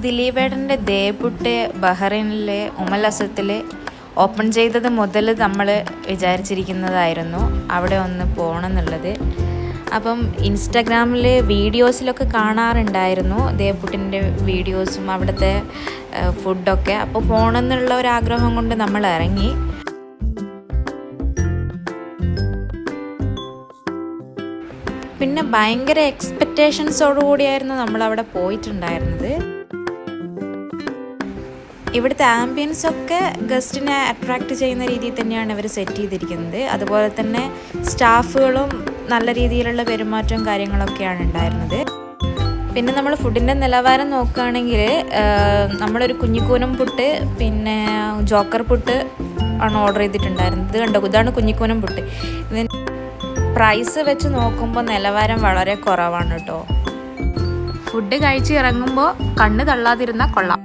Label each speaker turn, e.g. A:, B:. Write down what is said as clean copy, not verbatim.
A: ദിലീപേട്ടൻ്റെ ദേപുട്ട് ബഹ്റൈനിലെ ഉമലസത്തിൽ open ചെയ്തത് മുതൽ നമ്മൾ വിചാരിച്ചിരിക്കുന്നതായിരുന്നു അവിടെ ഒന്ന് പോകണം എന്നുള്ളത്. അപ്പം ഇൻസ്റ്റാഗ്രാമിൽ വീഡിയോസിലൊക്കെ കാണാറുണ്ടായിരുന്നു ദേപുട്ടിൻ്റെ വീഡിയോസും അവിടുത്തെ ഫുഡൊക്കെ. അപ്പോൾ പോകണമെന്നുള്ള ഒരാഗ്രഹം കൊണ്ട് നമ്മൾ ഇറങ്ങി. പിന്നെ ഭയങ്കര എക്സ്പെക്റ്റേഷൻസോടുകൂടിയായിരുന്നു നമ്മളവിടെ പോയിട്ടുണ്ടായിരുന്നത്. ഇവിടുത്തെ ആംബിയൻസൊക്കെ ഗസ്റ്റിനെ അട്രാക്റ്റ് ചെയ്യുന്ന രീതിയിൽ തന്നെയാണ് ഇവർ സെറ്റ് ചെയ്തിരിക്കുന്നത്. അതുപോലെ തന്നെ സ്റ്റാഫുകളും നല്ല രീതിയിലുള്ള പെരുമാറ്റവും കാര്യങ്ങളൊക്കെയാണ് ഉണ്ടായിരുന്നത്. പിന്നെ നമ്മൾ ഫുഡിൻ്റെ നിലവാരം നോക്കുകയാണെങ്കിൽ നമ്മളൊരു കുഞ്ഞിക്കൂനം പുട്ട് പിന്നെ ജോക്കർ പുട്ട് ആണ് ഓർഡർ ചെയ്തിട്ടുണ്ടായിരുന്നത്. കണ്ടോ, ഇതാണ് കുഞ്ഞിക്കൂനം പുട്ട്. ഇതിന് പ്രൈസ് വെച്ച് നോക്കുമ്പോൾ നിലവാരം വളരെ കുറവാണ് കേട്ടോ. ഫുഡ് കഴിച്ച് ഇറങ്ങുമ്പോൾ കണ്ണ് തള്ളാതിരുന്നാൽ കൊള്ളാം.